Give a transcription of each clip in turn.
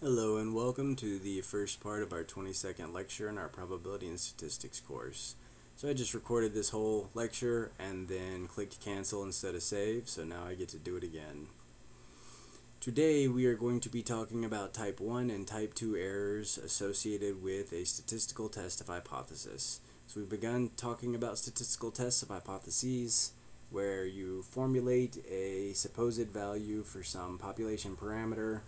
Hello and welcome to the first part of our 20-second lecture in our probability and statistics course. So I just recorded this whole lecture and then clicked cancel instead of save, so now I get to do it again. Today we are going to be talking about type 1 and type 2 errors associated with a statistical test of hypothesis. So we've begun talking about statistical tests of hypotheses, where you formulate a supposed value for some population parameter,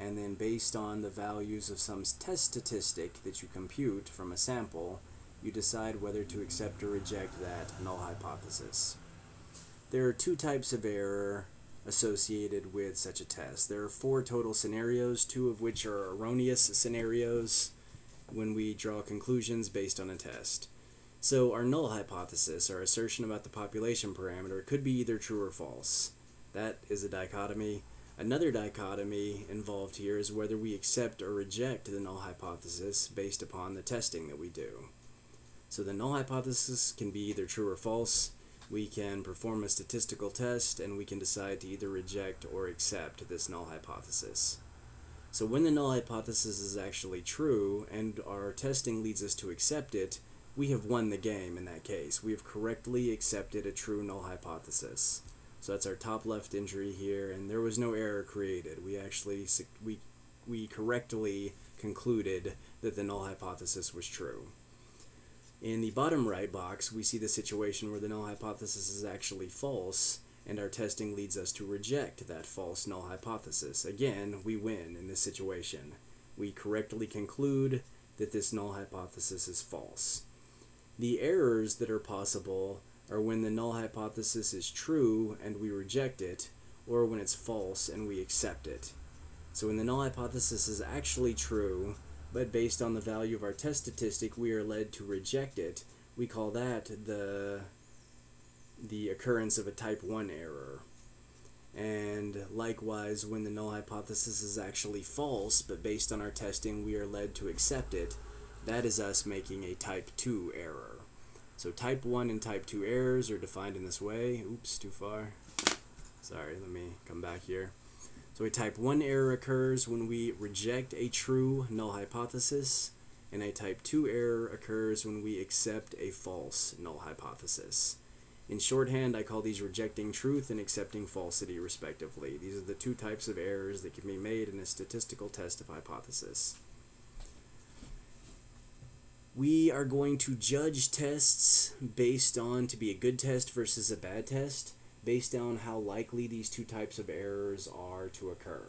and then based on the values of some test statistic that you compute from a sample, you decide whether to accept or reject that null hypothesis. There are two types of error associated with such a test. There are 4 total scenarios, 2 of which are erroneous scenarios when we draw conclusions based on a test. So our null hypothesis, our assertion about the population parameter, could be either true or false. That is a dichotomy. Another dichotomy involved here is whether we accept or reject the null hypothesis based upon the testing that we do. So the null hypothesis can be either true or false. We can perform a statistical test and we can decide to either reject or accept this null hypothesis. So when the null hypothesis is actually true and our testing leads us to accept it, we have won the game in that case. We have correctly accepted a true null hypothesis. So that's our top left entry here, and there was no error created. We correctly concluded that the null hypothesis was true. In the bottom right box, we see the situation where the null hypothesis is actually false, and our testing leads us to reject that false null hypothesis. Again, we win in this situation. We correctly conclude that this null hypothesis is false. The errors that are possible are when the null hypothesis is true and we reject it, or when it's false and we accept it. So when the null hypothesis is actually true, but based on the value of our test statistic we are led to reject it, we call that the occurrence of a type 1 error. And likewise, when the null hypothesis is actually false, but based on our testing we are led to accept it, that is us making a type 2 error. So type 1 and type 2 errors are defined in this way. Oops, too far. Sorry, let me come back here. So a type 1 error occurs when we reject a true null hypothesis, and a type 2 error occurs when we accept a false null hypothesis. In shorthand, I call these rejecting truth and accepting falsity, respectively. These are the 2 types of errors that can be made in a statistical test of hypothesis. We are going to judge tests based on to be a good test versus a bad test, based on how likely these 2 types of errors are to occur.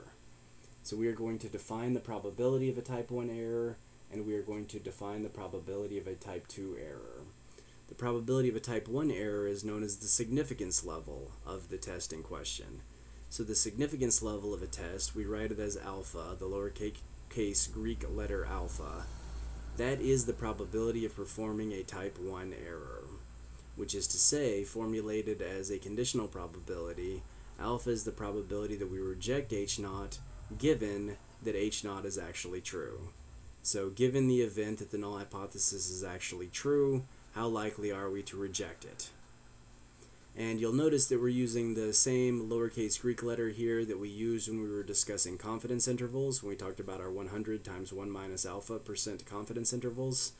So we are going to define the probability of a type 1 error, and we are going to define the probability of a type 2 error. The probability of a type 1 error is known as the significance level of the test in question. So the significance level of a test, we write it as alpha, the lowercase Greek letter alpha. That is the probability of performing a type 1 error, which is to say, formulated as a conditional probability, alpha is the probability that we reject H0 given that H0 is actually true. So given the event that the null hypothesis is actually true, how likely are we to reject it? And you'll notice that we're using the same lowercase Greek letter here that we used when we were discussing confidence intervals, when we talked about our 100 times 1 minus alpha % confidence intervals.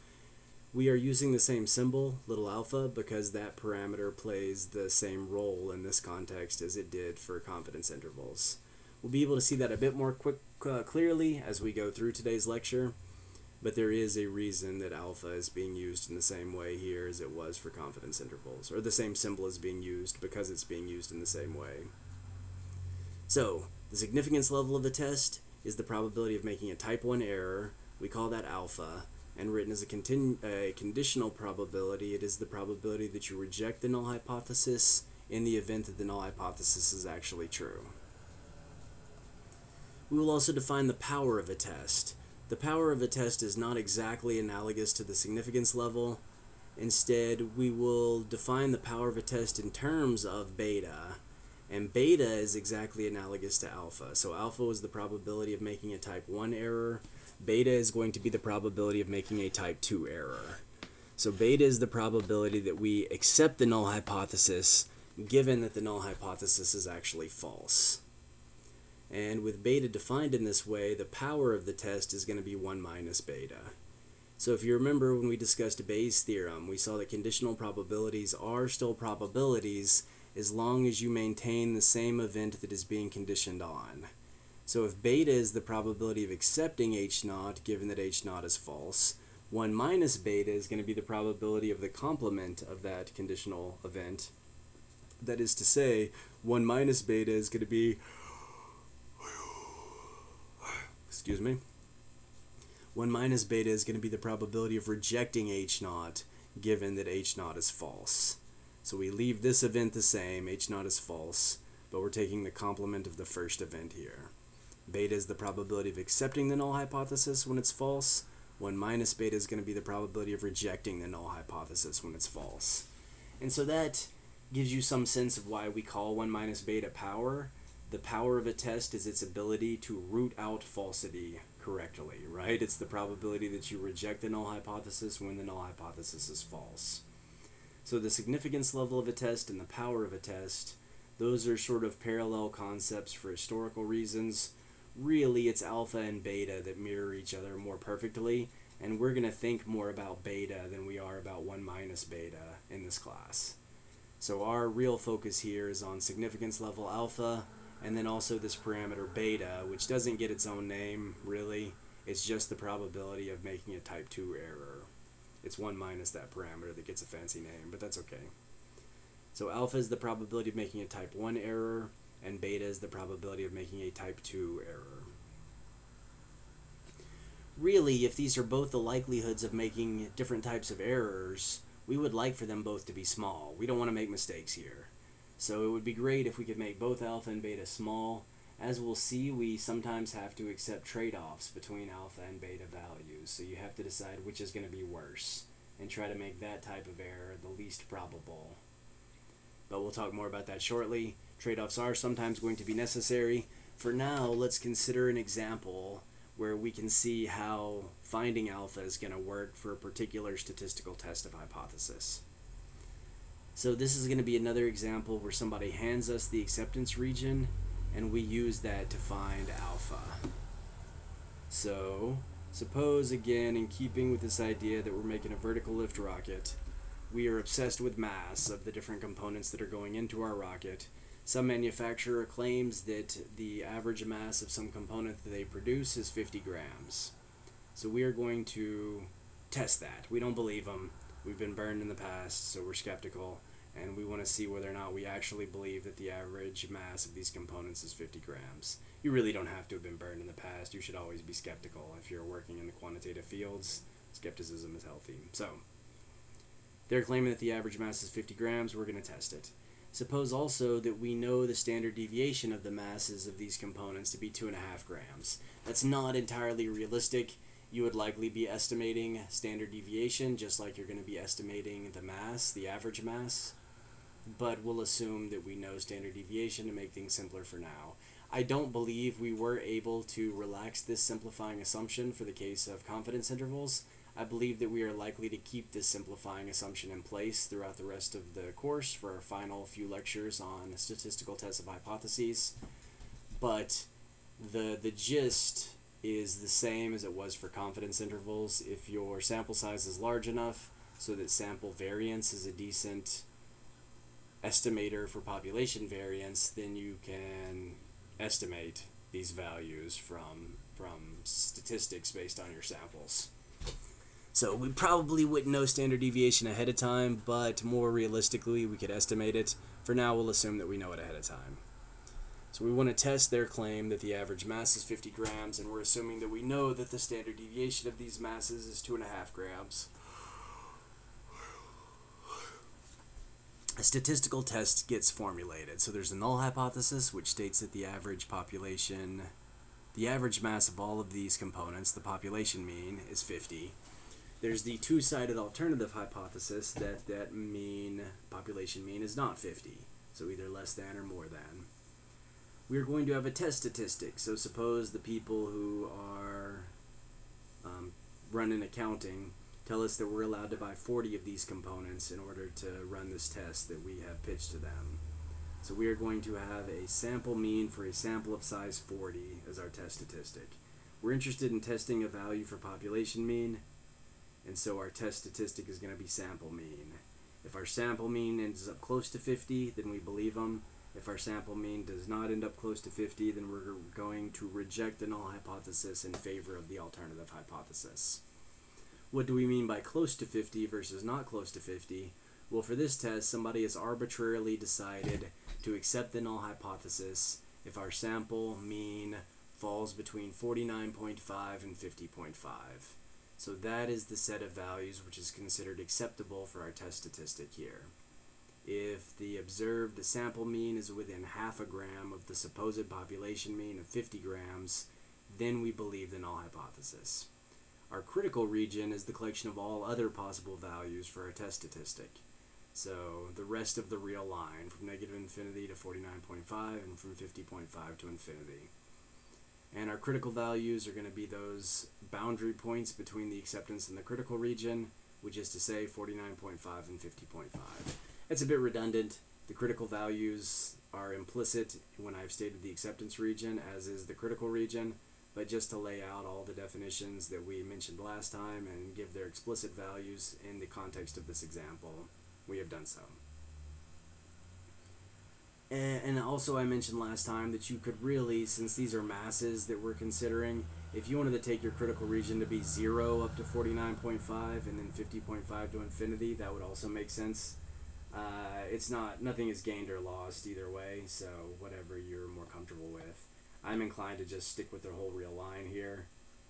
We are using the same symbol, little alpha, because that parameter plays the same role in this context as it did for confidence intervals. We'll be able to see that a bit more clearly as we go through today's lecture, but there is a reason that alpha is being used in the same way here as it was for confidence intervals, or the same symbol is being used because it's being used in the same way. So, the significance level of the test is the probability of making a type 1 error. We call that alpha, and written as a conditional probability, it is the probability that you reject the null hypothesis in the event that the null hypothesis is actually true. We will also define the power of a test. The power of a test is not exactly analogous to the significance level. Instead, we will define the power of a test in terms of beta, and beta is exactly analogous to alpha. So alpha was the probability of making a type 1 error. Beta is going to be the probability of making a type 2 error. So beta is the probability that we accept the null hypothesis given that the null hypothesis is actually false. And with beta defined in this way, the power of the test is going to be 1 minus beta. So if you remember when we discussed Bayes' theorem, we saw that conditional probabilities are still probabilities as long as you maintain the same event that is being conditioned on. So if beta is the probability of accepting H naught given that H naught is false, 1 minus beta is going to be the probability of the complement of that conditional event. That is to say, 1 minus beta is going to be 1 minus beta is going to be the probability of rejecting H naught given that H naught is false. So we leave this event the same, H naught is false, but we're taking the complement of the first event here. Beta is the probability of accepting the null hypothesis when it's false. 1 minus beta is going to be the probability of rejecting the null hypothesis when it's false. And so that gives you some sense of why we call 1 minus beta power. The power of a test is its ability to root out falsity correctly, right? It's the probability that you reject the null hypothesis when the null hypothesis is false. So the significance level of a test and the power of a test, those are sort of parallel concepts for historical reasons. Really, it's alpha and beta that mirror each other more perfectly, and we're going to think more about beta than we are about 1 minus beta in this class. So our real focus here is on significance level alpha, and then also this parameter beta, which doesn't get its own name, really. It's just the probability of making a type 2 error. It's 1 minus that parameter that gets a fancy name, but that's okay. So alpha is the probability of making a type 1 error, and beta is the probability of making a type 2 error. Really, if these are both the likelihoods of making different types of errors, we would like for them both to be small. We don't want to make mistakes here. So it would be great if we could make both alpha and beta small. As we'll see, we sometimes have to accept trade-offs between alpha and beta values. So you have to decide which is going to be worse and try to make that type of error the least probable. But we'll talk more about that shortly. Trade-offs are sometimes going to be necessary. For now, let's consider an example where we can see how finding alpha is going to work for a particular statistical test of hypothesis. So this is going to be another example where somebody hands us the acceptance region and we use that to find alpha. So suppose, again, in keeping with this idea that we're making a vertical lift rocket, we are obsessed with mass of the different components that are going into our rocket. Some manufacturer claims that the average mass of some component that they produce is 50 grams. So we are going to test that. We don't believe them. We've been burned in the past, so we're skeptical, and we want to see whether or not we actually believe that the average mass of these components is 50 grams. You really don't have to have been burned in the past. You should always be skeptical. If you're working in the quantitative fields, skepticism is healthy. So they're claiming that the average mass is 50 grams. We're going to test it. Suppose also that we know the standard deviation of the masses of these components to be 2.5 grams. That's not entirely realistic. You would likely be estimating standard deviation just like you're going to be estimating the mass, the average mass. But we'll assume that we know standard deviation to make things simpler for now. I don't believe we were able to relax this simplifying assumption for the case of confidence intervals. I believe that we are likely to keep this simplifying assumption in place throughout the rest of the course for our final few lectures on statistical tests of hypotheses. But the gist is the same as it was for confidence intervals. If your sample size is large enough so that sample variance is a decent estimator for population variance, then you can estimate these values from statistics based on your samples. So we probably wouldn't know standard deviation ahead of time, but more realistically, we could estimate it. For now, we'll assume that we know it ahead of time. So we want to test their claim that the average mass is 50 grams, and we're assuming that we know that the standard deviation of these masses is 2.5 grams. A statistical test gets formulated. So there's a null hypothesis, which states that the average mass of all of these components, the population mean, is 50. There's the two-sided alternative hypothesis that population mean is not 50, so either less than or more than. We're going to have a test statistic, so suppose the people who are running accounting tell us that we're allowed to buy 40 of these components in order to run this test that we have pitched to them. So we are going to have a sample mean for a sample of size 40 as our test statistic. We're interested in testing a value for population mean, and so our test statistic is going to be sample mean. If our sample mean ends up close to 50, then we believe them. If our sample mean does not end up close to 50, then we're going to reject the null hypothesis in favor of the alternative hypothesis. What do we mean by close to 50 versus not close to 50? Well, for this test, somebody has arbitrarily decided to accept the null hypothesis if our sample mean falls between 49.5 and 50.5. So that is the set of values which is considered acceptable for our test statistic here. If the sample mean is within half a gram of the supposed population mean of 50 grams, then we believe the null hypothesis. Our critical region is the collection of all other possible values for our test statistic. So the rest of the real line, from negative infinity to 49.5 and from 50.5 to infinity. And our critical values are going to be those boundary points between the acceptance and the critical region, which is to say 49.5 and 50.5. It's a bit redundant. The critical values are implicit when I've stated the acceptance region, as is the critical region, but just to lay out all the definitions that we mentioned last time and give their explicit values in the context of this example, we have done so. And also I mentioned last time that you could really, since these are masses that we're considering, if you wanted to take your critical region to be 0 up to 49.5 and then 50.5 to infinity, that would also make sense. Nothing is gained or lost either way, so whatever you're more comfortable with. I'm inclined to just stick with the whole real line here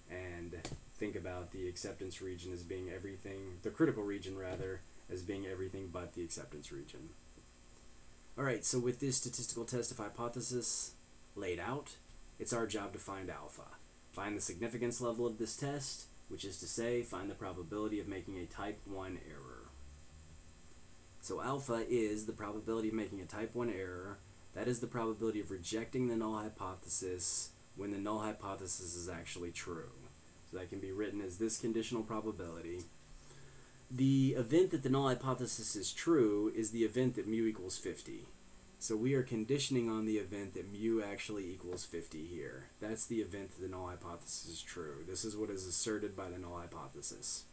and think about the acceptance region as being everything, the critical region rather, as being everything but the acceptance region. Alright, so with this statistical test of hypothesis laid out, it's our job to find alpha. Find the significance level of this test, which is to say, find the probability of making a type 1 error. So alpha is the probability of making a type 1 error. That is the probability of rejecting the null hypothesis when the null hypothesis is actually true. So that can be written as this conditional probability. The event that the null hypothesis is true is the event that mu equals 50. So we are conditioning on the event that mu actually equals 50 here. That's the event that the null hypothesis is true. This is what is asserted by the null hypothesis.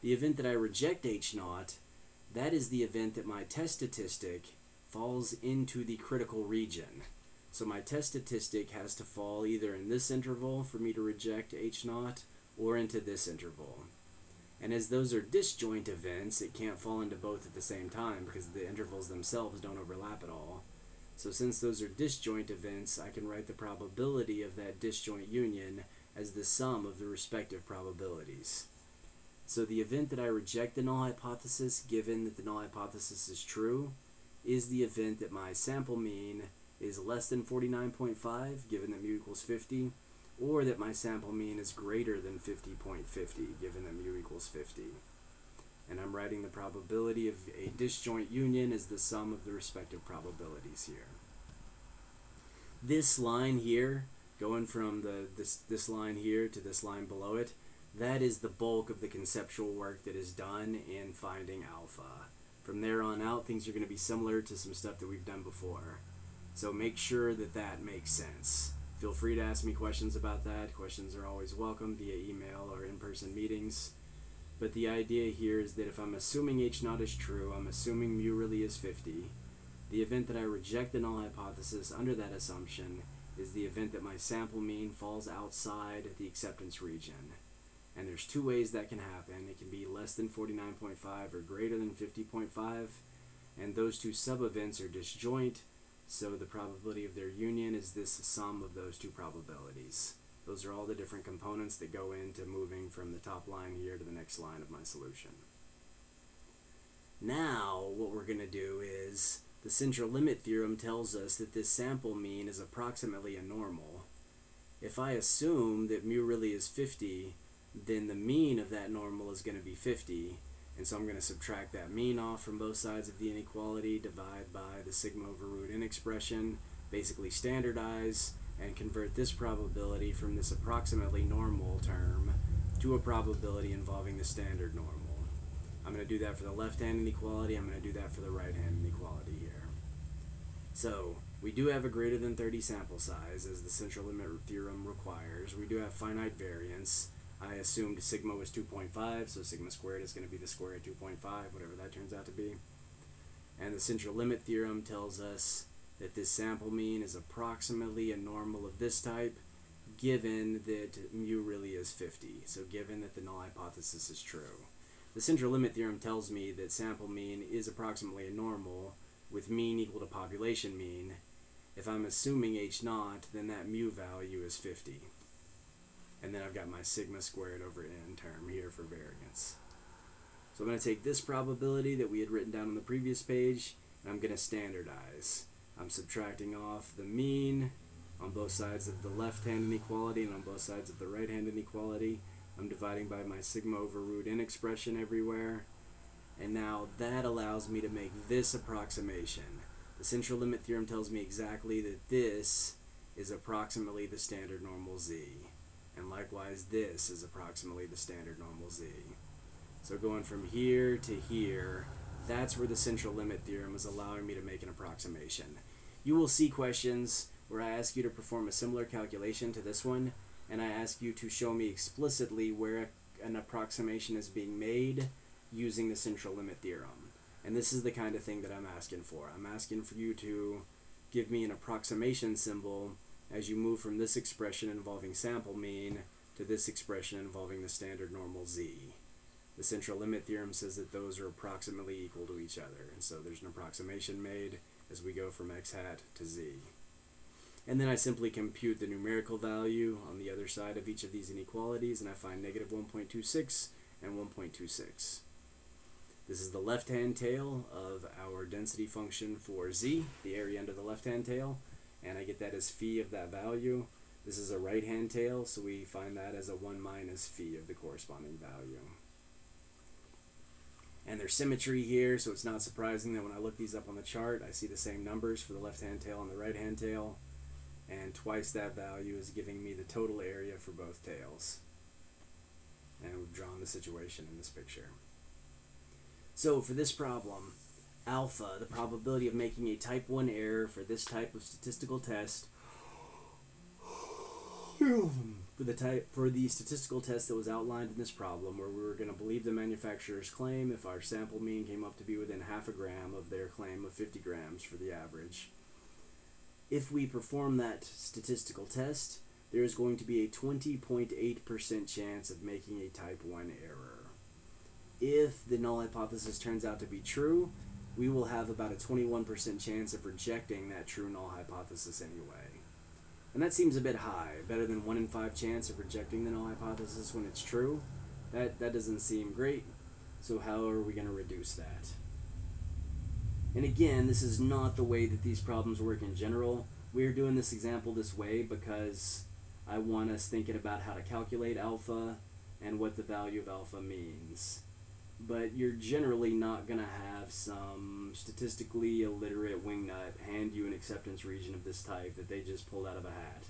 The event that I reject H naught, that is the event that my test statistic falls into the critical region. So my test statistic has to fall either in this interval for me to reject H naught or into this interval. And as those are disjoint events, it can't fall into both at the same time because the intervals themselves don't overlap at all. So since those are disjoint events, I can write the probability of that disjoint union as the sum of the respective probabilities. So the event that I reject the null hypothesis, given that the null hypothesis is true, is the event that my sample mean is less than 49.5, given that mu equals 50, or that my sample mean is greater than 50.50, given that mu equals 50. And I'm writing the probability of a disjoint union as the sum of the respective probabilities here. This line here, going from this line here to this line below it, that is the bulk of the conceptual work that is done in finding alpha. From there on out, things are going to be similar to some stuff that we've done before. So make sure that that makes sense. Feel free to ask me questions about that. Questions are always welcome via email or in-person meetings. But the idea here is that if I'm assuming H naught is true, I'm assuming mu really is 50. The event that I reject the null hypothesis under that assumption is the event that my sample mean falls outside the acceptance region. And there's two ways that can happen. It can be less than 49.5 or greater than 50.5. And those two sub-events are disjoint, so the probability of their union is this sum of those two probabilities. Those are all the different components that go into moving from the top line here to the next line of my solution. Now, what we're going to do is, the central limit theorem tells us that this sample mean is approximately a normal. If I assume that mu really is 50, then the mean of that normal is going to be 50, and so I'm going to subtract that mean off from both sides of the inequality, divide by the sigma over root n expression, basically standardize, and convert this probability from this approximately normal term to a probability involving the standard normal. I'm going to do that for the left-hand inequality, I'm going to do that for the right-hand inequality here. So we do have a greater than 30 sample size, as the central limit theorem requires. We do have finite variance. I assumed sigma was 2.5, so sigma squared is going to be the square root of 2.5, whatever that turns out to be. And the central limit theorem tells us that this sample mean is approximately a normal of this type, given that mu really is 50, so given that the null hypothesis is true. The central limit theorem tells me that sample mean is approximately a normal, with mean equal to population mean. If I'm assuming h0, then that mu value is 50. And then I've got my sigma squared over n term here for variance. So I'm going to take this probability that we had written down on the previous page, and I'm going to standardize. I'm subtracting off the mean on both sides of the left-hand inequality and on both sides of the right-hand inequality. I'm dividing by my sigma over root n expression everywhere. And now that allows me to make this approximation. The central limit theorem tells me exactly that this is approximately the standard normal z. And likewise, this is approximately the standard normal z. So going from here to here, that's where the central limit theorem is allowing me to make an approximation. You will see questions where I ask you to perform a similar calculation to this one, and I ask you to show me explicitly where an approximation is being made using the central limit theorem. And this is the kind of thing that I'm asking for. I'm asking for you to give me an approximation symbol as you move from this expression involving sample mean to this expression involving the standard normal z. The central limit theorem says that those are approximately equal to each other, and so there's an approximation made as we go from x hat to z. And then I simply compute the numerical value on the other side of each of these inequalities, and I find negative 1.26 and 1.26. This is the left-hand tail of our density function for z, the area under the left-hand tail, and I get that as phi of that value. This is a right-hand tail, so we find that as a 1 minus phi of the corresponding value. And there's symmetry here, so it's not surprising that when I look these up on the chart, I see the same numbers for the left-hand tail and the right-hand tail, and twice that value is giving me the total area for both tails. And we've drawn the situation in this picture. So for this problem, alpha, the probability of making a type 1 error for this type of statistical test, for the statistical test that was outlined in this problem, where we were going to believe the manufacturer's claim if our sample mean came up to be within half a gram of their claim of 50 grams for the average. If we perform that statistical test, there is going to be a 20.8% chance of making a type 1 error. If the null hypothesis turns out to be true, we will have about a 21% chance of rejecting that true null hypothesis anyway. And that seems a bit high, better than 1 in 5 chance of rejecting the null hypothesis when it's true. That doesn't seem great, so how are we going to reduce that? And again, this is not the way that these problems work in general. We're doing this example this way because I want us thinking about how to calculate alpha and what the value of alpha means. But you're generally not going to have some statistically illiterate wingnut hand you an acceptance region of this type that they just pulled out of a hat.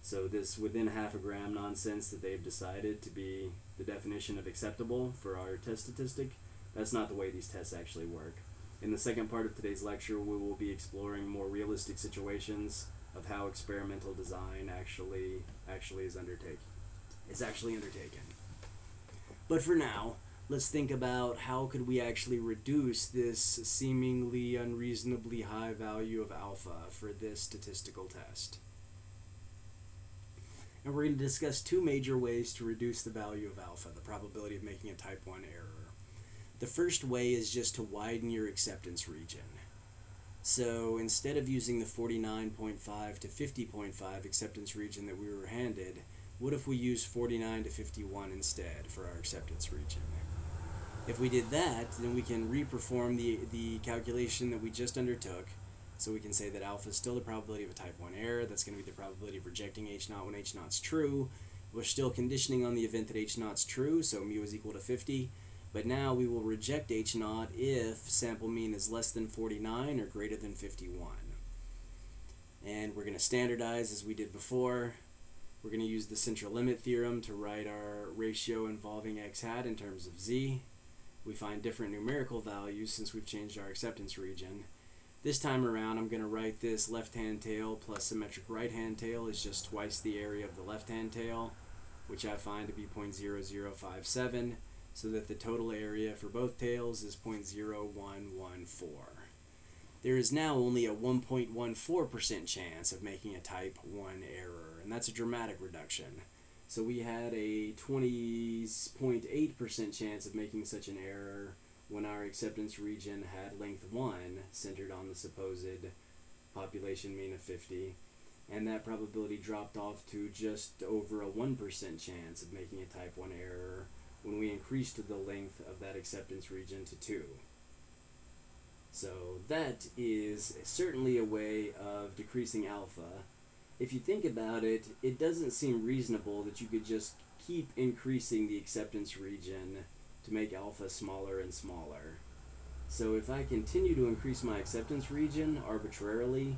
So this within half a gram nonsense that they've decided to be the definition of acceptable for our test statistic, that's not the way these tests actually work. In the second part of today's lecture, we will be exploring more realistic situations of how experimental design actually is undertaken. But for now, let's think about how could we actually reduce this seemingly unreasonably high value of alpha for this statistical test. And we're going to discuss two major ways to reduce the value of alpha, the probability of making a type 1 error. The first way is just to widen your acceptance region. So instead of using the 49.5 to 50.5 acceptance region that we were handed, what if we use 49 to 51 instead for our acceptance region? If we did that, then we can reperform the calculation that we just undertook. So we can say that alpha is still the probability of a type 1 error. That's going to be the probability of rejecting h0 when h0 is true. We're still conditioning on the event that h0 is true, so mu is equal to 50. But now we will reject h0 if sample mean is less than 49 or greater than 51. And we're going to standardize as we did before. We're going to use the central limit theorem to write our ratio involving x hat in terms of z. We find different numerical values since we've changed our acceptance region. This time around, I'm going to write this left-hand tail plus symmetric right-hand tail is just twice the area of the left-hand tail, which I find to be 0.0057, so that the total area for both tails is 0.0114. There is now only a 1.14% chance of making a type 1 error, and that's a dramatic reduction. So we had a 20.8% chance of making such an error when our acceptance region had length 1 centered on the supposed population mean of 50, and that probability dropped off to just over a 1% chance of making a type 1 error when we increased the length of that acceptance region to 2. So that is certainly a way of decreasing alpha. If you think about it, it doesn't seem reasonable that you could just keep increasing the acceptance region to make alpha smaller and smaller. So if I continue to increase my acceptance region arbitrarily,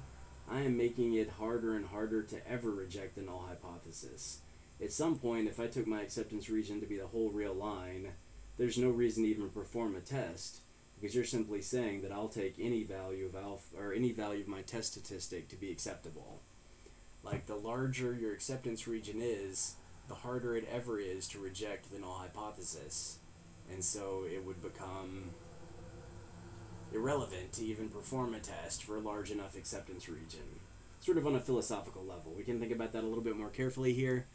I am making it harder and harder to ever reject the null hypothesis. At some point, if I took my acceptance region to be the whole real line, there's no reason to even perform a test, because you're simply saying that I'll take any value of alpha, or any value of my test statistic to be acceptable. Like, the larger your acceptance region is, the harder it ever is to reject the null hypothesis. And so it would become irrelevant to even perform a test for a large enough acceptance region. Sort of on a philosophical level. We can think about that a little bit more carefully here.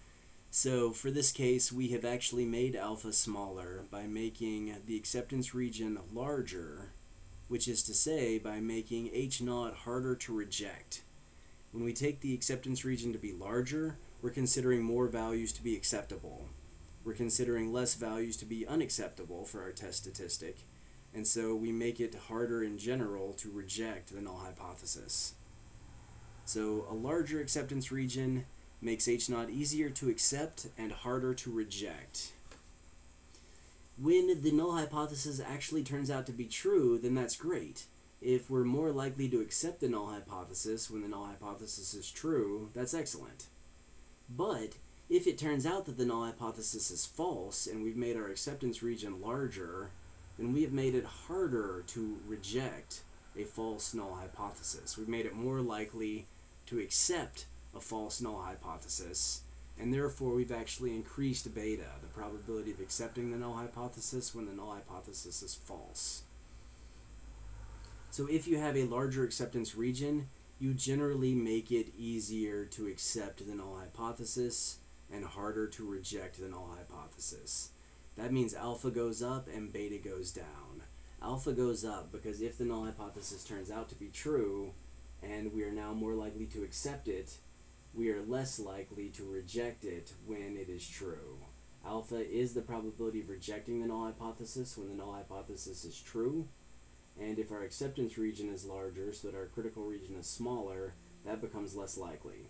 So for this case, we have actually made alpha smaller by making the acceptance region larger, which is to say by making H0 harder to reject. When we take the acceptance region to be larger, we're considering more values to be acceptable. We're considering less values to be unacceptable for our test statistic, and so we make it harder in general to reject the null hypothesis. So a larger acceptance region makes H0 easier to accept and harder to reject. When the null hypothesis actually turns out to be true, then that's great. If we're more likely to accept the null hypothesis when the null hypothesis is true, that's excellent. But if it turns out that the null hypothesis is false and we've made our acceptance region larger, then we have made it harder to reject a false null hypothesis. We've made it more likely to accept a false null hypothesis, and therefore we've actually increased beta, the probability of accepting the null hypothesis when the null hypothesis is false. So if you have a larger acceptance region, you generally make it easier to accept the null hypothesis and harder to reject the null hypothesis. That means alpha goes up and beta goes down. Alpha goes up because if the null hypothesis turns out to be true and we are now more likely to accept it, we are less likely to reject it when it is true. Alpha is the probability of rejecting the null hypothesis when the null hypothesis is true, and if our acceptance region is larger so that our critical region is smaller, that becomes less likely.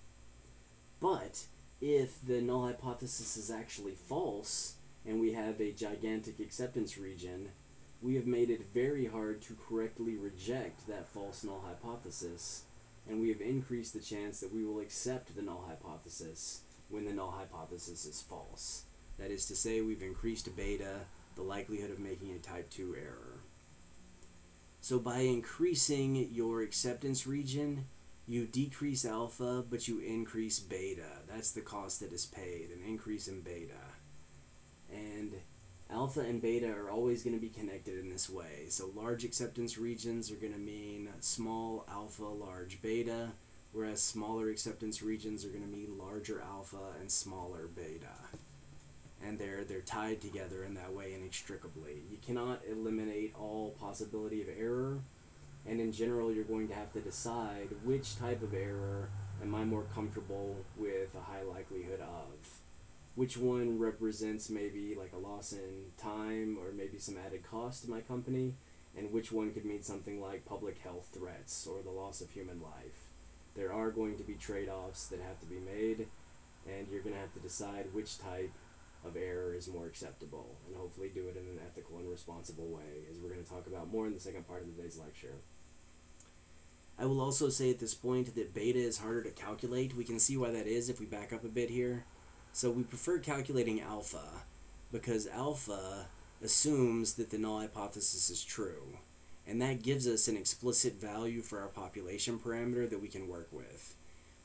But if the null hypothesis is actually false and we have a gigantic acceptance region, we have made it very hard to correctly reject that false null hypothesis, and we have increased the chance that we will accept the null hypothesis when the null hypothesis is false. That is to say, we've increased beta, the likelihood of making a type 2 error. So by increasing your acceptance region, you decrease alpha, but you increase beta. That's the cost that is paid, an increase in beta. And alpha and beta are always going to be connected in this way. So large acceptance regions are going to mean small alpha, large beta, whereas smaller acceptance regions are going to mean larger alpha and smaller beta. And they're tied together in that way inextricably. You cannot eliminate all possibility of error, and in general you're going to have to decide which type of error am I more comfortable with a high likelihood of. Which one represents maybe like a loss in time or maybe some added cost to my company, and which one could mean something like public health threats or the loss of human life. There are going to be trade-offs that have to be made, and you're going to have to decide which type of error is more acceptable, and hopefully do it in an ethical and responsible way, as we're going to talk about more in the second part of today's lecture. I will also say at this point that beta is harder to calculate. We can see why that is if we back up a bit here. So we prefer calculating alpha because alpha assumes that the null hypothesis is true. and that gives us an explicit value for our population parameter that we can work with.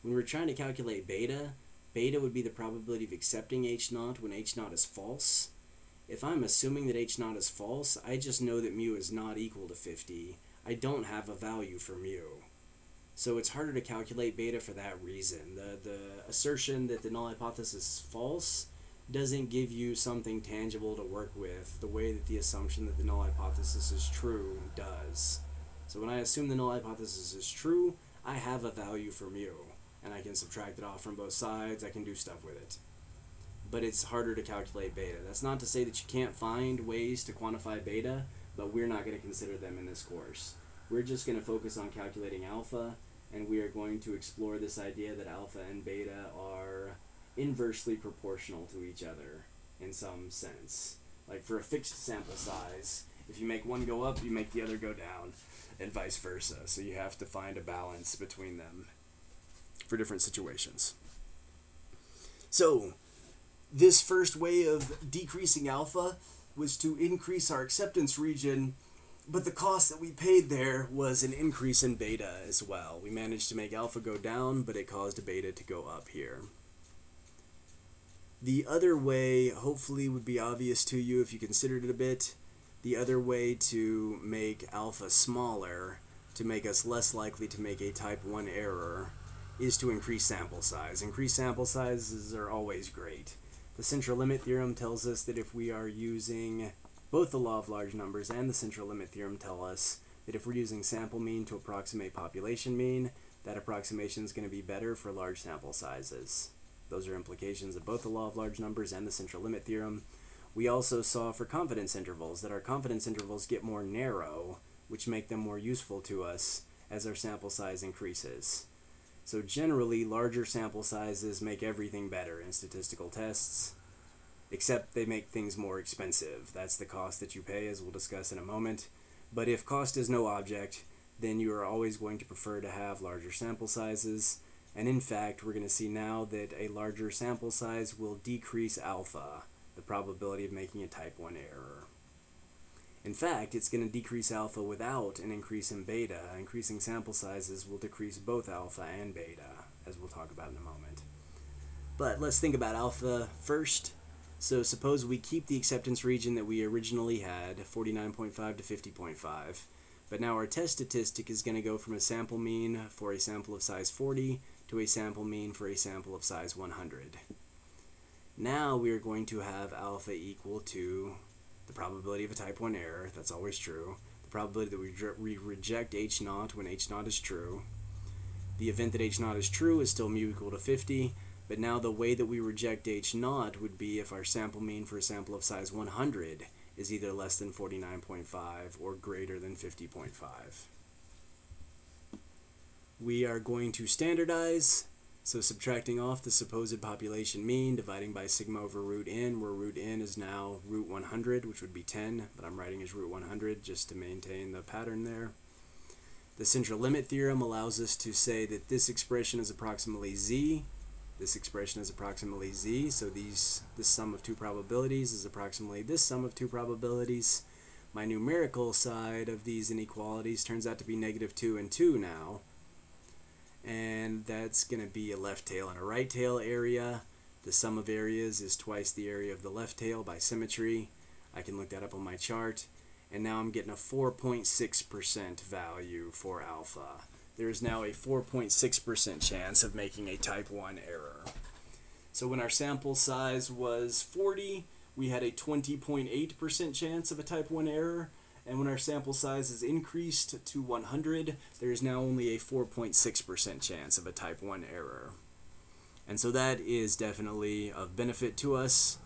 When we're trying to calculate beta, beta would be the probability of accepting H0 when H0 is false. If I'm assuming that H0 is false, I just know that mu is not equal to 50. I don't have a value for mu. So it's harder to calculate beta for that reason. The assertion that the null hypothesis is false doesn't give you something tangible to work with the way that the assumption that the null hypothesis is true does. So when I assume the null hypothesis is true, I have a value for mu, and I can subtract it off from both sides. I can do stuff with it. But it's harder to calculate beta. That's not to say that you can't find ways to quantify beta, but we're not going to consider them in this course. We're just going to focus on calculating alpha, and we are going to explore this idea that alpha and beta are inversely proportional to each other in some sense. Like for a fixed sample size, if you make one go up, you make the other go down, and vice versa. So you have to find a balance between them for different situations. So this first way of decreasing alpha was to increase our acceptance region, but the cost that we paid there was an increase in beta as well. We managed to make alpha go down, but it caused beta to go up here. The other way, hopefully, would be obvious to you if you considered it a bit. The other way to make alpha smaller, to make us less likely to make a type 1 error, is to increase sample size. Increased sample sizes are always great. The central limit theorem tells us that if we are using both the law of large numbers and the central limit theorem tell us that if we're using sample mean to approximate population mean, that approximation is going to be better for large sample sizes. Those are implications of both the law of large numbers and the central limit theorem. We also saw for confidence intervals that our confidence intervals get more narrow, which make them more useful to us as our sample size increases. So generally, larger sample sizes make everything better in statistical tests, except they make things more expensive. That's the cost that you pay, as we'll discuss in a moment. But if cost is no object, then you are always going to prefer to have larger sample sizes. And in fact, we're going to see now that a larger sample size will decrease alpha, the probability of making a type 1 error. In fact, it's going to decrease alpha without an increase in beta. Increasing sample sizes will decrease both alpha and beta, as we'll talk about in a moment. But let's think about alpha first. So suppose we keep the acceptance region that we originally had, 49.5 to 50.5. But now our test statistic is going to go from a sample mean for a sample of size 40 to a sample mean for a sample of size 100. Now we are going to have alpha equal to the probability of a type 1 error, that's always true, the probability that we reject H0 when H0 is true. The event that H0 is true is still mu equal to 50, but now the way that we reject H0 would be if our sample mean for a sample of size 100 is either less than 49.5 or greater than 50.5. We are going to standardize, so subtracting off the supposed population mean, dividing by sigma over root n, where root n is now root 100, which would be 10, but I'm writing as root 100 just to maintain the pattern there. The central limit theorem allows us to say that this expression is approximately z. This expression is approximately z, so this sum of two probabilities is approximately this sum of two probabilities. My numerical side of these inequalities turns out to be -2 and 2 now. And that's going to be a left tail and a right tail area. The sum of areas is twice the area of the left tail by symmetry. I can look that up on my chart. And now I'm getting a 4.6% value for alpha. There is now a 4.6% chance of making a type 1 error. So when our sample size was 40, we had a 20.8% chance of a type 1 error. And when our sample size is increased to 100, there is now only a 4.6% chance of a type 1 error. And so that is definitely of benefit to us.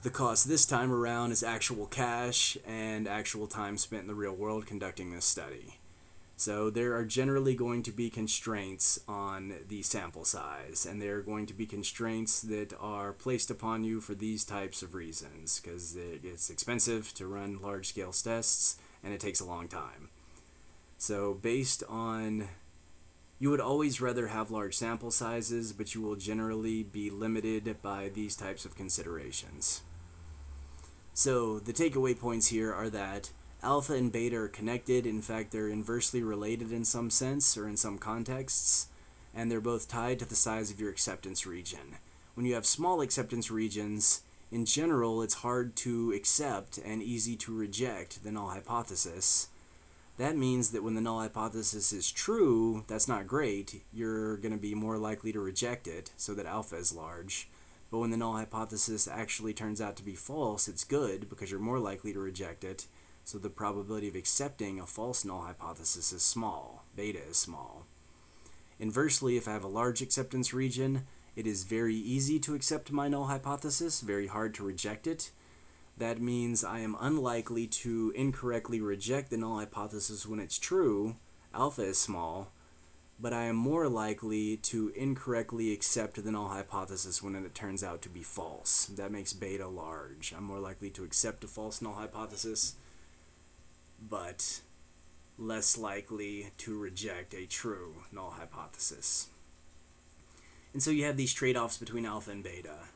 The cost this time around is actual cash and actual time spent in the real world conducting this study. So there are generally going to be constraints on the sample size, and there are going to be constraints that are placed upon you for these types of reasons, because it's expensive to run large-scale tests, and it takes a long time. So based on, you would always rather have large sample sizes, but you will generally be limited by these types of considerations. So the takeaway points here are that Alpha and beta are connected. In fact, they're inversely related in some sense or in some contexts, and they're both tied to the size of your acceptance region. When you have small acceptance regions, in general, it's hard to accept and easy to reject the null hypothesis. That means that when the null hypothesis is true, that's not great. You're going to be more likely to reject it, so that alpha is large. But when the null hypothesis actually turns out to be false, it's good because you're more likely to reject it, so the probability of accepting a false null hypothesis is small. Beta is small. Inversely, if I have a large acceptance region, it is very easy to accept my null hypothesis, very hard to reject it. That means I am unlikely to incorrectly reject the null hypothesis when it's true, alpha is small, but I am more likely to incorrectly accept the null hypothesis when it turns out to be false. That makes beta large. I'm more likely to accept a false null hypothesis, but less likely to reject a true null hypothesis. And so you have these trade-offs between alpha and beta.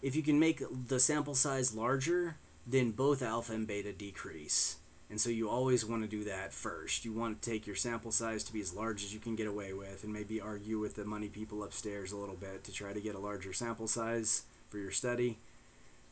If you can make the sample size larger, then both alpha and beta decrease. And so you always want to do that first. You want to take your sample size to be as large as you can get away with, and maybe argue with the money people upstairs a little bit to try to get a larger sample size for your study.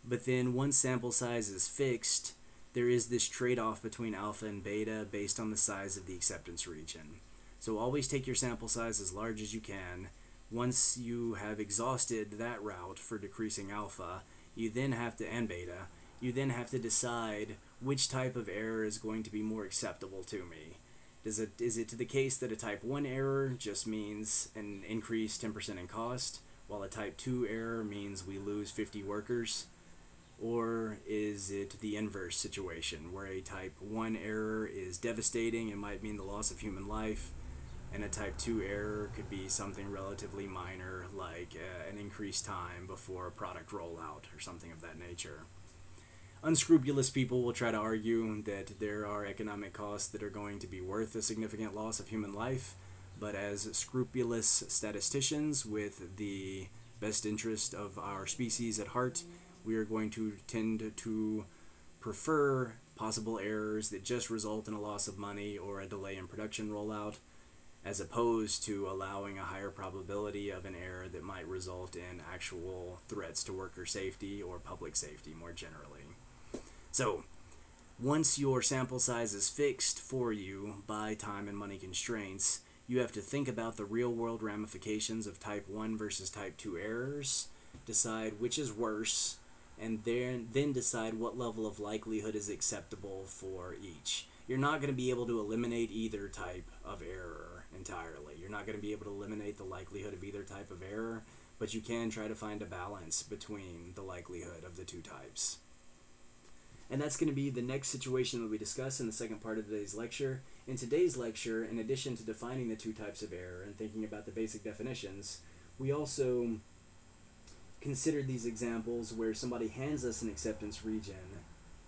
But then once sample size is fixed, there is this trade-off between alpha and beta based on the size of the acceptance region. So always take your sample size as large as you can. Once you have exhausted that route for decreasing alpha, you then have to, and beta, you then have to decide which type of error is going to be more acceptable to me. Is it to the case that a type 1 error just means an increase 10% in cost, while a type 2 error means we lose 50 workers? Or is it the inverse situation, where a type 1 error is devastating and might mean the loss of human life, and a type 2 error could be something relatively minor, like an increased time before a product rollout or something of that nature? Unscrupulous people will try to argue that there are economic costs that are going to be worth a significant loss of human life, but as scrupulous statisticians with the best interest of our species at heart, we are going to tend to prefer possible errors that just result in a loss of money or a delay in production rollout, as opposed to allowing a higher probability of an error that might result in actual threats to worker safety or public safety more generally. So, once your sample size is fixed for you by time and money constraints, you have to think about the real-world ramifications of type 1 versus type 2 errors, decide which is worse, and then decide what level of likelihood is acceptable for each. You're not going to be able to eliminate either type of error entirely. You're not going to be able to eliminate the likelihood of either type of error, but you can try to find a balance between the likelihood of the two types. And that's going to be the next situation that we discuss in the second part of today's lecture. In today's lecture, in addition to defining the two types of error and thinking about the basic definitions, we also considered these examples where somebody hands us an acceptance region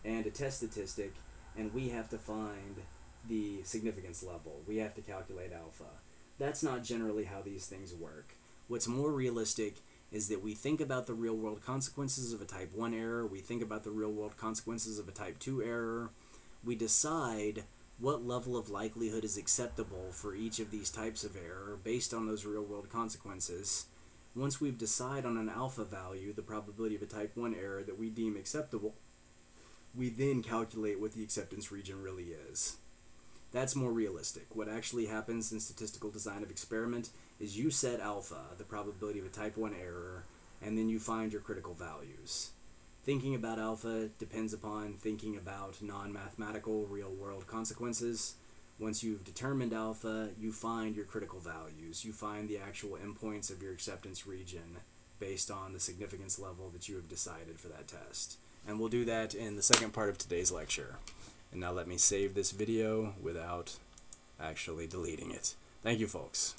and a test statistic, and we have to find the significance level. We have to calculate alpha. That's not generally how these things work. What's more realistic is that we think about the real-world consequences of a type 1 error, we think about the real-world consequences of a type 2 error, we decide what level of likelihood is acceptable for each of these types of error based on those real-world consequences. Once we've decided on an alpha value, the probability of a type 1 error that we deem acceptable, we then calculate what the acceptance region really is. That's more realistic. What actually happens in statistical design of experiment is you set alpha, the probability of a type 1 error, and then you find your critical values. Thinking about alpha depends upon thinking about non-mathematical real-world consequences. Once you've determined alpha, you find your critical values. You find the actual endpoints of your acceptance region based on the significance level that you have decided for that test. And we'll do that in the second part of today's lecture. And now let me save this video without actually deleting it. Thank you, folks.